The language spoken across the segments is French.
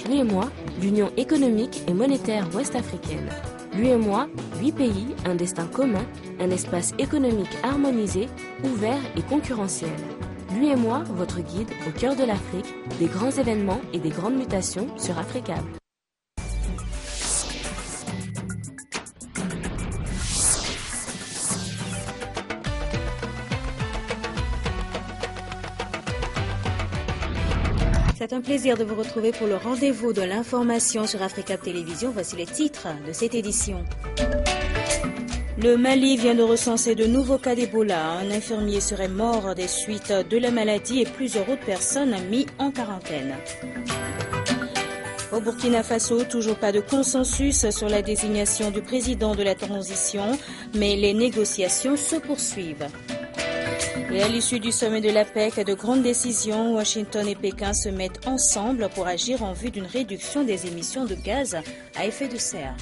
L'UEMOA, l'Union économique et monétaire ouest-africaine. L'UEMOA, 8 pays, un destin commun, un espace économique harmonisé, ouvert et concurrentiel. L'UEMOA, votre guide au cœur de l'Afrique, des grands événements et des grandes mutations sur Africable. C'est un plaisir de vous retrouver pour le rendez-vous de l'information sur Africable Télévision. Voici les titres de cette édition. Le Mali vient de recenser de nouveaux cas d'Ebola. Un infirmier serait mort des suites de la maladie et plusieurs autres personnes mises en quarantaine. Au Burkina Faso, toujours pas de consensus sur la désignation du président de la transition, mais les négociations se poursuivent. Et à l'issue du sommet de l'APEC, de grandes décisions, Washington et Pékin se mettent ensemble pour agir en vue d'une réduction des émissions de gaz à effet de serre.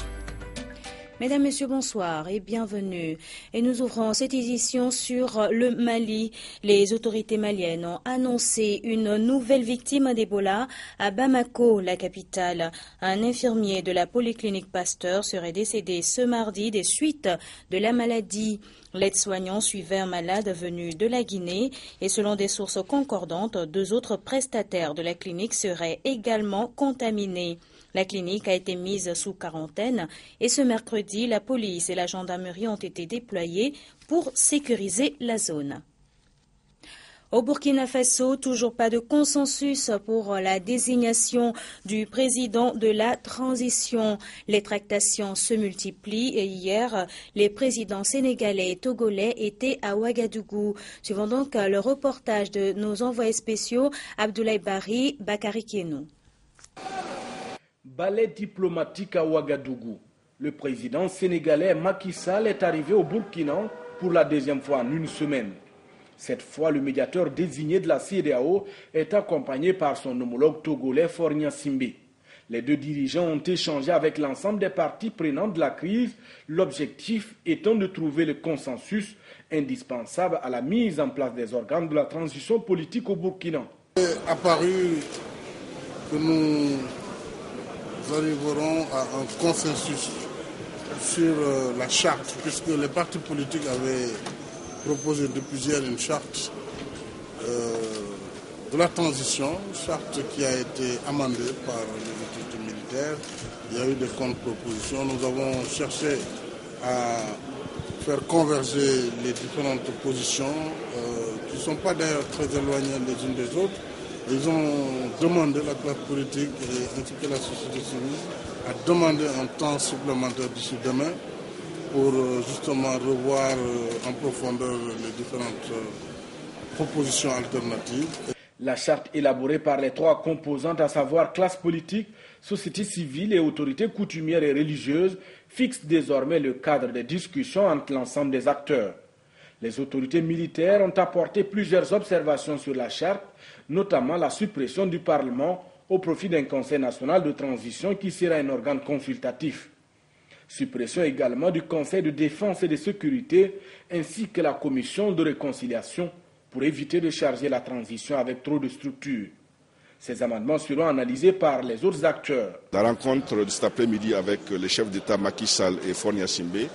Mesdames, Messieurs, bonsoir et bienvenue. Et nous ouvrons cette édition sur le Mali. Les autorités maliennes ont annoncé une nouvelle victime d'Ebola à Bamako, la capitale. Un infirmier de la polyclinique Pasteur serait décédé ce mardi des suites de la maladie. L'aide-soignant suivait un malade venu de la Guinée et selon des sources concordantes, 2 autres prestataires de la clinique seraient également contaminés. La clinique a été mise sous quarantaine et ce mercredi, la police et la gendarmerie ont été déployés pour sécuriser la zone. Au Burkina Faso, toujours pas de consensus pour la désignation du président de la transition. Les tractations se multiplient et hier, les présidents sénégalais et togolais étaient à Ouagadougou. Suivons donc le reportage de nos envoyés spéciaux Abdoulaye Bari, Bakary Kienou. Ballet diplomatique à Ouagadougou. Le président sénégalais Macky Sall est arrivé au Burkina pour la 2e fois en une semaine. Cette fois, le médiateur désigné de la CEDEAO est accompagné par son homologue togolais Fornia Simbe. Les 2 dirigeants ont échangé avec l'ensemble des parties prenantes de la crise, l'objectif étant de trouver le consensus indispensable à la mise en place des organes de la transition politique au Burkina. Il est apparu que nous arriverons à un consensus sur la charte, puisque les partis politiques avaient proposé depuis hier une charte de la transition, charte qui a été amendée par les autorités militaires. Il y a eu des contre-propositions. Nous avons cherché à faire converger les différentes positions qui ne sont pas d'ailleurs très éloignées les unes des autres. Ils ont demandé, la classe politique ainsi que la société civile, à demander un temps supplémentaire d'ici demain pour justement revoir en profondeur les différentes propositions alternatives. La charte élaborée par les 3 composantes, à savoir classe politique, société civile et autorités coutumières et religieuses, fixe désormais le cadre des discussions entre l'ensemble des acteurs. Les autorités militaires ont apporté plusieurs observations sur la charte, notamment la suppression du Parlement au profit d'un Conseil national de transition qui sera un organe consultatif. Suppression également du Conseil de défense et de sécurité ainsi que la Commission de réconciliation pour éviter de charger la transition avec trop de structures. Ces amendements seront analysés par les autres acteurs. La rencontre de cet après-midi avec les chefs d'État Macky Sall et Fornia Simbe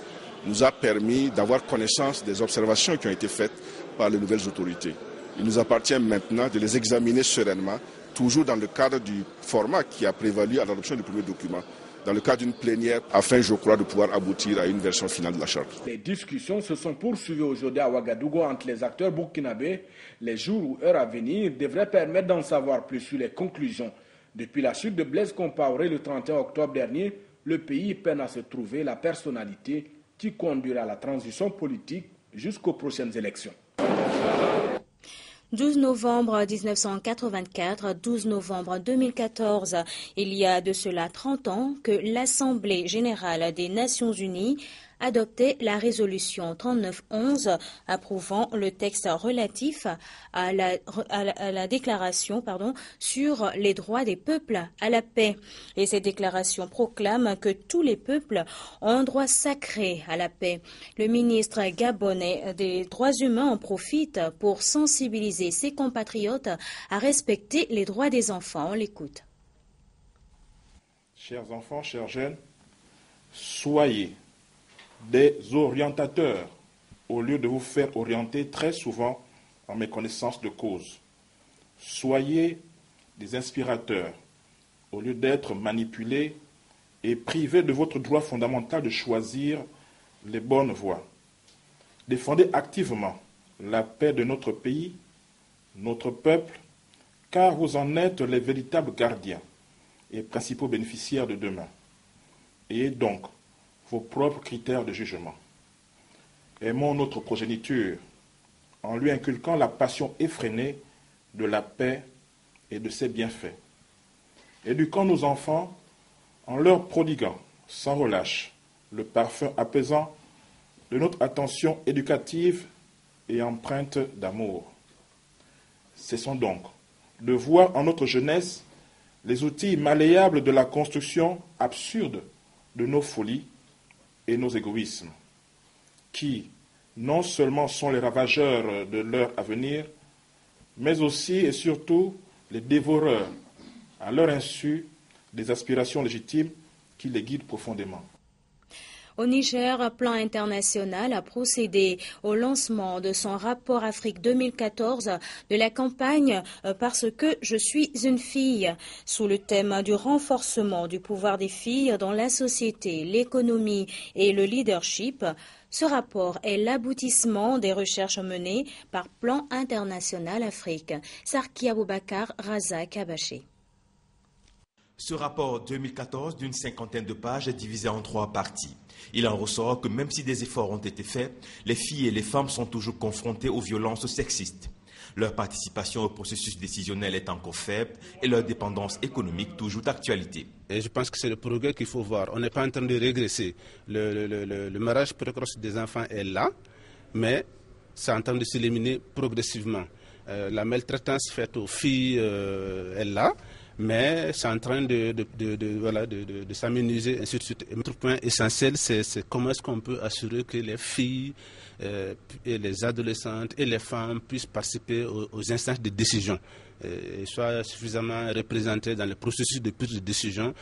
nous a permis d'avoir connaissance des observations qui ont été faites par les nouvelles autorités. Il nous appartient maintenant de les examiner sereinement, toujours dans le cadre du format qui a prévalu à l'adoption du premier document, dans le cadre d'une plénière, afin, je crois, de pouvoir aboutir à une version finale de la charte. Les discussions se sont poursuivies aujourd'hui à Ouagadougou entre les acteurs burkinabés. Les jours ou heures à venir devraient permettre d'en savoir plus sur les conclusions. Depuis la chute de Blaise Compaoré le 31 octobre dernier, le pays peine à se trouver la personnalité qui conduira à la transition politique jusqu'aux prochaines élections. 12 novembre 1984, 12 novembre 2014, il y a de cela 30 ans que l'Assemblée générale des Nations unies adoptait la résolution 3911 approuvant le texte relatif à la déclaration sur les droits des peuples à la paix. Et cette déclaration proclame que tous les peuples ont un droit sacré à la paix. Le ministre gabonais des droits humains en profite pour sensibiliser ses compatriotes à respecter les droits des enfants. On l'écoute. chers enfants, chers jeunes, soyez des orientateurs au lieu de vous faire orienter très souvent en méconnaissance de cause. Soyez des inspirateurs au lieu d'être manipulés et privés de votre droit fondamental de choisir les bonnes voies. Défendez activement la paix de notre pays, notre peuple, car vous en êtes les véritables gardiens et principaux bénéficiaires de demain. Ayez donc vos propres critères de jugement. Aimons notre progéniture en lui inculquant la passion effrénée de la paix et de ses bienfaits. Éduquons nos enfants en leur prodiguant sans relâche le parfum apaisant de notre attention éducative et empreinte d'amour. Cessons donc de voir en notre jeunesse les outils malléables de la construction absurde de nos folies et nos égoïsmes, qui non seulement sont les ravageurs de leur avenir, mais aussi et surtout les dévoreurs, à leur insu, des aspirations légitimes qui les guident profondément. Au Niger, Plan International a procédé au lancement de son rapport Afrique 2014 de la campagne « Parce que je suis une fille » sous le thème du renforcement du pouvoir des filles dans la société, l'économie et le leadership. Ce rapport est l'aboutissement des recherches menées par Plan International Afrique. Sarki Aboubakar, Raza Kabaché. Ce rapport 2014 d'une 50aine de pages est divisé en 3 parties. Il en ressort que même si des efforts ont été faits, les filles et les femmes sont toujours confrontées aux violences sexistes. Leur participation au processus décisionnel est encore faible et leur dépendance économique toujours d'actualité. Et je pense que c'est le progrès qu'il faut voir. On n'est pas en train de régresser. Le mariage précoce des enfants est là, mais c'est en train de s'éliminer progressivement. La maltraitance faite aux filles est là, mais c'est en train de s'améniser, ainsi de suite. Et notre point essentiel, c'est comment est-ce qu'on peut assurer que les filles et les adolescentes et les femmes puissent participer aux instances de décision et soient suffisamment représentées dans le processus de prise de décision.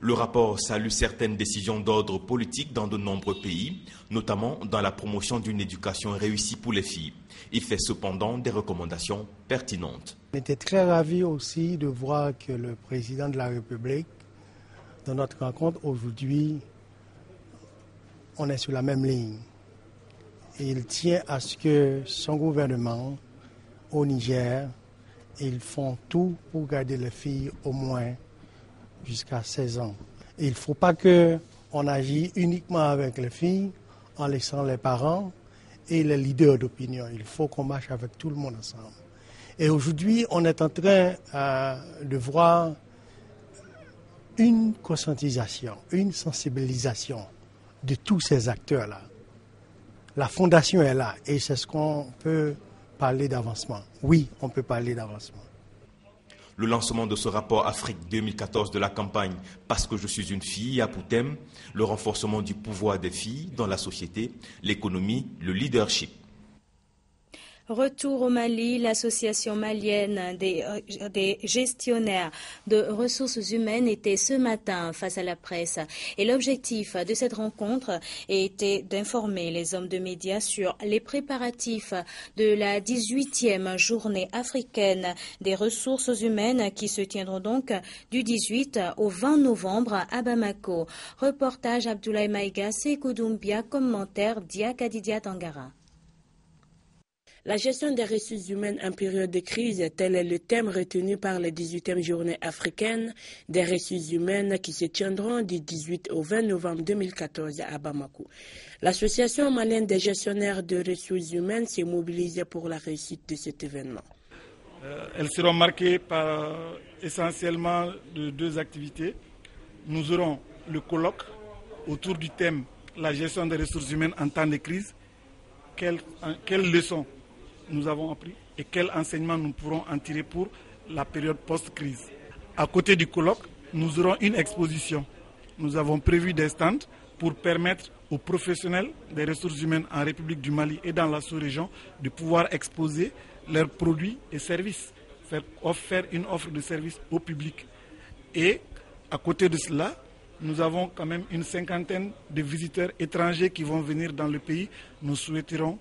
Le rapport salue certaines décisions d'ordre politique dans de nombreux pays, notamment dans la promotion d'une éducation réussie pour les filles. Il fait cependant des recommandations pertinentes. On était très ravis aussi de voir que le président de la République, dans notre rencontre aujourd'hui, on est sur la même ligne. Et il tient à ce que son gouvernement, au Niger, ils font tout pour garder les filles au moins jusqu'à 16 ans. Et il ne faut pas qu'on agisse uniquement avec les filles en laissant les parents et les leaders d'opinion. Il faut qu'on marche avec tout le monde ensemble. Et aujourd'hui, on est en train de voir une conscientisation, une sensibilisation de tous ces acteurs-là. La fondation est là et c'est ce qu'on peut parler d'avancement. Oui, on peut parler d'avancement. Le lancement de ce rapport Afrique 2014 de la campagne « Parce que je suis une fille » a pour thème le renforcement du pouvoir des filles dans la société, l'économie, le leadership. Retour au Mali, l'association malienne des gestionnaires de ressources humaines était ce matin face à la presse. Et l'objectif de cette rencontre était d'informer les hommes de médias sur les préparatifs de la 18e journée africaine des ressources humaines qui se tiendront donc du 18 au 20 novembre à Bamako. Reportage Abdoulaye Maïga, Sekou Doumbia, commentaire Diakadidia Tangara. La gestion des ressources humaines en période de crise, tel est le thème retenu par les 18e journées africaines des ressources humaines qui se tiendront du 18 au 20 novembre 2014 à Bamako. L'association malienne des gestionnaires de ressources humaines s'est mobilisée pour la réussite de cet événement. Elles seront marquées par essentiellement de 2 activités. Nous aurons le colloque autour du thème « La gestion des ressources humaines en temps de crise ». Quelles leçons nous avons appris et quels enseignements nous pourrons en tirer pour la période post-crise. À côté du colloque, nous aurons une exposition. Nous avons prévu des stands pour permettre aux professionnels des ressources humaines en République du Mali et dans la sous-région de pouvoir exposer leurs produits et services, faire une offre de services au public. Et À côté de cela, nous avons quand même une cinquantaine de visiteurs étrangers qui vont venir dans le pays. Nous souhaiterons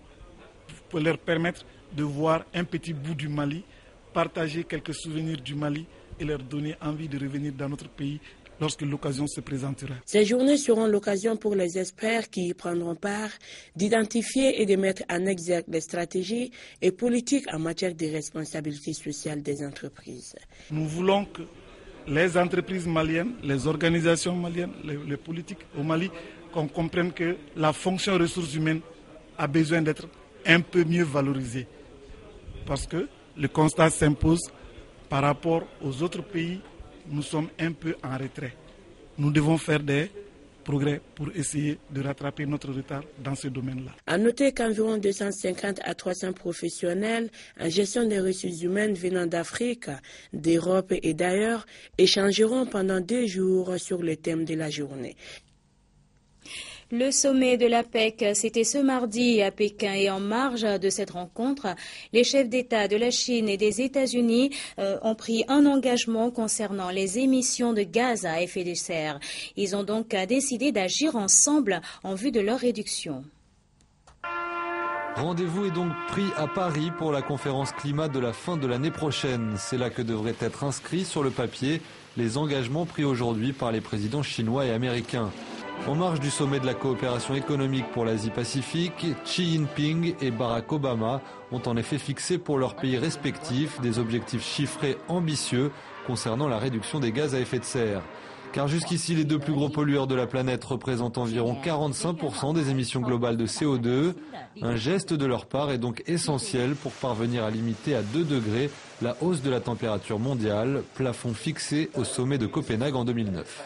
pour leur permettre de voir un petit bout du Mali, partager quelques souvenirs du Mali et leur donner envie de revenir dans notre pays lorsque l'occasion se présentera. Ces journées seront l'occasion pour les experts qui y prendront part d'identifier et de mettre en exergue les stratégies et politiques en matière de responsabilité sociale des entreprises. Nous voulons que les entreprises maliennes, les organisations maliennes, les politiques au Mali, qu'on comprenne que la fonction ressources humaines a besoin d'être un peu mieux valorisée. Parce que le constat s'impose par rapport aux autres pays, nous sommes un peu en retrait. Nous devons faire des progrès pour essayer de rattraper notre retard dans ce domaine-là. À noter qu'environ 250 à 300 professionnels en gestion des ressources humaines venant d'Afrique, d'Europe et d'ailleurs échangeront pendant 2 jours sur le thème de la journée. Le sommet de l'APEC, c'était ce mardi à Pékin et en marge de cette rencontre, les chefs d'État de la Chine et des États-Unis ont pris un engagement concernant les émissions de gaz à effet de serre. Ils ont donc décidé d'agir ensemble en vue de leur réduction. Rendez-vous est donc pris à Paris pour la conférence climat de la fin de l'année prochaine. C'est là que devraient être inscrits sur le papier les engagements pris aujourd'hui par les présidents chinois et américains. En marge du sommet de la coopération économique pour l'Asie-Pacifique, Xi Jinping et Barack Obama ont en effet fixé pour leurs pays respectifs des objectifs chiffrés ambitieux concernant la réduction des gaz à effet de serre. Car jusqu'ici, les 2 plus gros pollueurs de la planète représentent environ 45% des émissions globales de CO2. Un geste de leur part est donc essentiel pour parvenir à limiter à 2 degrés la hausse de la température mondiale, plafond fixé au sommet de Copenhague en 2009.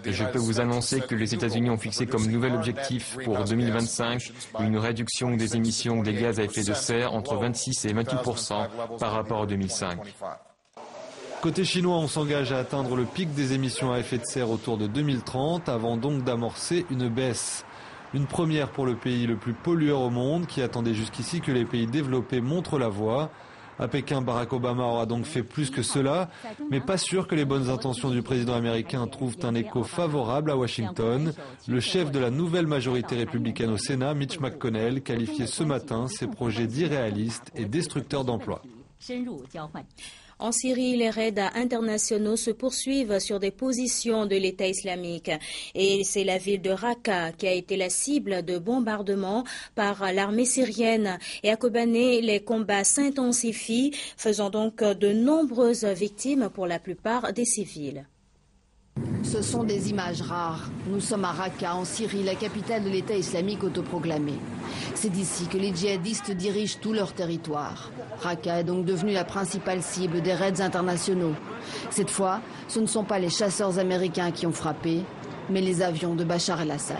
Je peux vous annoncer que les États-Unis ont fixé comme nouvel objectif pour 2025 une réduction des émissions des gaz à effet de serre entre 26 et 28% par rapport à 2005. Côté chinois, on s'engage à atteindre le pic des émissions à effet de serre autour de 2030 avant donc d'amorcer une baisse. Une première pour le pays le plus pollueur au monde qui attendait jusqu'ici que les pays développés montrent la voie. À Pékin, Barack Obama aura donc fait plus que cela, mais pas sûr que les bonnes intentions du président américain trouvent un écho favorable à Washington. Le chef de la nouvelle majorité républicaine au Sénat, Mitch McConnell, qualifiait ce matin ces projets d'irréalistes et destructeurs d'emplois. En Syrie, les raids internationaux se poursuivent sur des positions de l'État islamique. Et c'est la ville de Raqqa qui a été la cible de bombardements par l'armée syrienne. Et à Kobané, les combats s'intensifient, faisant donc de nombreuses victimes pour la plupart des civils. Ce sont des images rares. Nous sommes à Raqqa, en Syrie, la capitale de l'État islamique autoproclamé. C'est d'ici que les djihadistes dirigent tout leur territoire. Raqqa est donc devenue la principale cible des raids internationaux. Cette fois, ce ne sont pas les chasseurs américains qui ont frappé, mais les avions de Bachar el-Assad.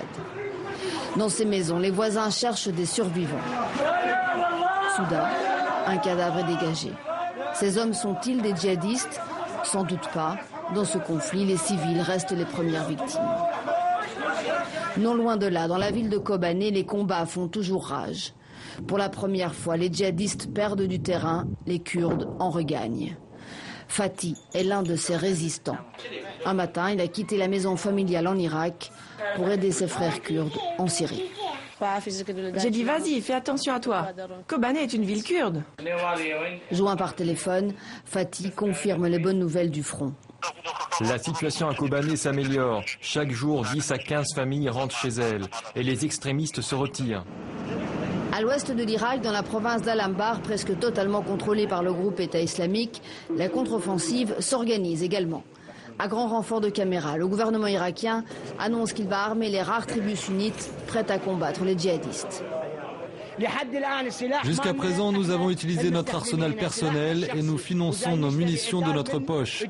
Dans ces maisons, les voisins cherchent des survivants. Soudain, un cadavre est dégagé. Ces hommes sont-ils des djihadistes? Sans doute pas. Dans ce conflit, les civils restent les premières victimes. Non loin de là, dans la ville de Kobané, les combats font toujours rage. Pour la première fois, les djihadistes perdent du terrain, les Kurdes en regagnent. Fatih est l'un de ces résistants. Un matin, il a quitté la maison familiale en Irak pour aider ses frères kurdes en Syrie. J'ai dit vas-y, fais attention à toi. Kobané est une ville kurde. Joint par téléphone, Fatih confirme les bonnes nouvelles du front. La situation à Kobané s'améliore. Chaque jour, 10 à 15 familles rentrent chez elles et les extrémistes se retirent. À l'ouest de l'Irak, dans la province d'Al-Anbar, presque totalement contrôlée par le groupe État islamique, la contre-offensive s'organise également. À grand renfort de caméras, le gouvernement irakien annonce qu'il va armer les rares tribus sunnites prêtes à combattre les djihadistes. Jusqu'à présent, nous avons utilisé notre arsenal personnel et nous finançons nos munitions de notre poche.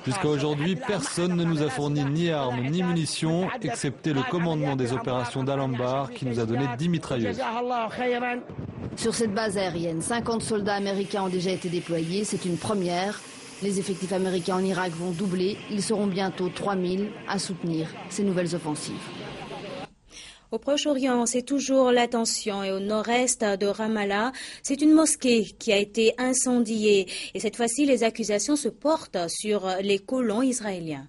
Jusqu'à aujourd'hui, personne ne nous a fourni ni armes ni munitions, excepté le commandement des opérations d'Al-Anbar qui nous a donné 10 mitrailleuses. Sur cette base aérienne, 50 soldats américains ont déjà été déployés. C'est une première. Les effectifs américains en Irak vont doubler. Ils seront bientôt 3000 à soutenir ces nouvelles offensives. Au Proche-Orient, c'est toujours la tension et au nord-est de Ramallah, c'est une mosquée qui a été incendiée. Et cette fois-ci, les accusations se portent sur les colons israéliens.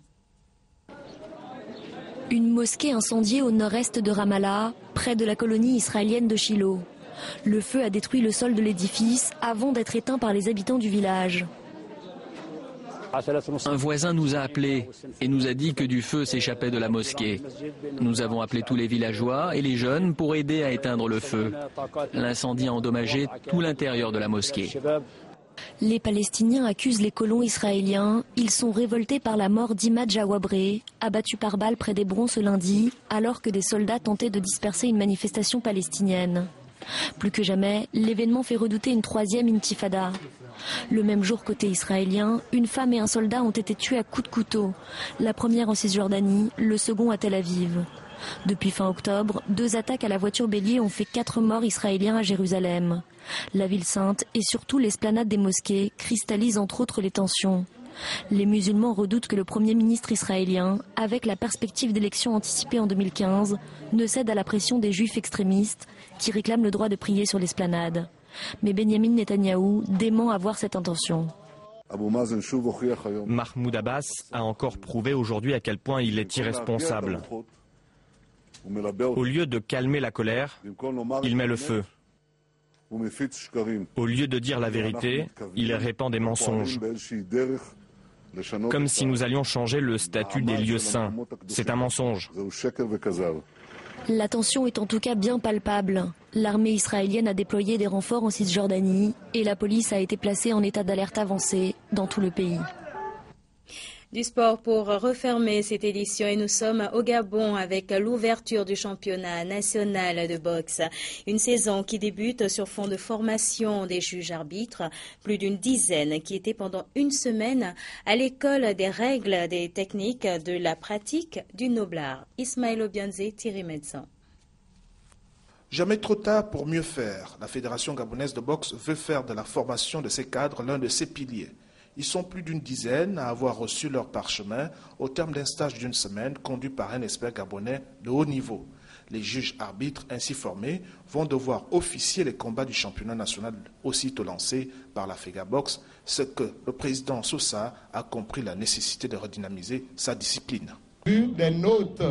Une mosquée incendiée au nord-est de Ramallah, près de la colonie israélienne de Shiloh. Le feu a détruit le sol de l'édifice avant d'être éteint par les habitants du village. Un voisin nous a appelés et nous a dit que du feu s'échappait de la mosquée. Nous avons appelé tous les villageois et les jeunes pour aider à éteindre le feu. L'incendie a endommagé tout l'intérieur de la mosquée. Les Palestiniens accusent les colons israéliens. Ils sont révoltés par la mort d'Imad Jawabré, abattu par balle près d'Hébron ce lundi, alors que des soldats tentaient de disperser une manifestation palestinienne. Plus que jamais, l'événement fait redouter une troisième intifada. Le même jour, côté israélien, une femme et un soldat ont été tués à coups de couteau. La première en Cisjordanie, le second à Tel Aviv. Depuis fin octobre, 2 attaques à la voiture bélier ont fait 4 morts israéliens à Jérusalem. La ville sainte et surtout l'esplanade des mosquées cristallisent entre autres les tensions. Les musulmans redoutent que le Premier ministre israélien, avec la perspective d'élections anticipées en 2015, ne cède à la pression des juifs extrémistes qui réclament le droit de prier sur l'esplanade. Mais Benjamin Netanyahou dément avoir cette intention. Mahmoud Abbas a encore prouvé aujourd'hui à quel point il est irresponsable. Au lieu de calmer la colère, il met le feu. Au lieu de dire la vérité, il répand des mensonges. Comme si nous allions changer le statut des lieux saints. C'est un mensonge. La tension est en tout cas bien palpable. L'armée israélienne a déployé des renforts en Cisjordanie et la police a été placée en état d'alerte avancée dans tout le pays. Du sport pour refermer cette édition et nous sommes au Gabon avec l'ouverture du championnat national de boxe. Une saison qui débute sur fond de formation des juges arbitres, plus d'une dizaine qui étaient pendant une semaine à l'école des règles des techniques de la pratique du noblard. Ismaël Obianze, Thierry Médecin. Jamais trop tard pour mieux faire. La Fédération gabonaise de boxe veut faire de la formation de ses cadres l'un de ses piliers. Ils sont plus d'une dizaine à avoir reçu leur parchemin au terme d'un stage d'une semaine conduit par un expert gabonais de haut niveau. Les juges arbitres ainsi formés vont devoir officier les combats du championnat national aussitôt lancé par la FEGABOX, ce que le président Sousa a compris la nécessité de redynamiser sa discipline. Des notes,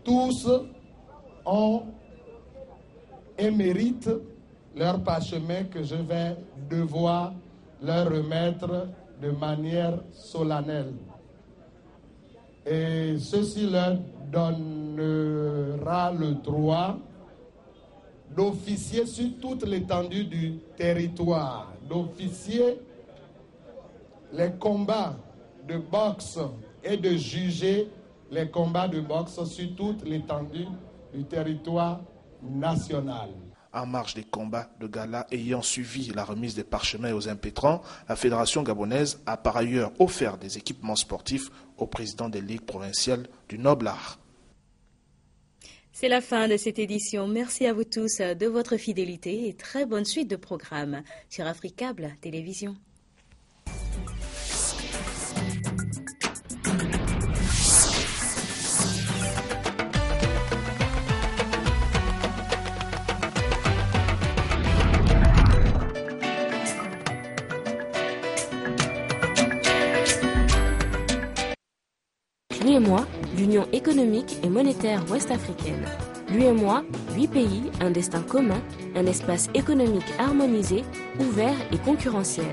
tous ont et méritent leur parchemin que je vais devoir leur remettre de manière solennelle. Et ceci leur donnera le droit d'officier sur toute l'étendue du territoire, d'officier les combats de boxe et de juger les combats de boxe sur toute l'étendue du territoire national. En marge des combats de gala ayant suivi la remise des parchemins aux impétrants, la Fédération gabonaise a par ailleurs offert des équipements sportifs au président des ligues provinciales du noble art. C'est la fin de cette édition. Merci à vous tous de votre fidélité et très bonne suite de programmes sur Africable Télévision. L'UEMOA, l'Union économique et monétaire ouest-africaine. L'UEMOA, 8 pays, un destin commun, un espace économique harmonisé, ouvert et concurrentiel.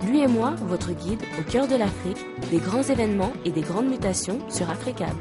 L'UEMOA, votre guide au cœur de l'Afrique, des grands événements et des grandes mutations sur Africable.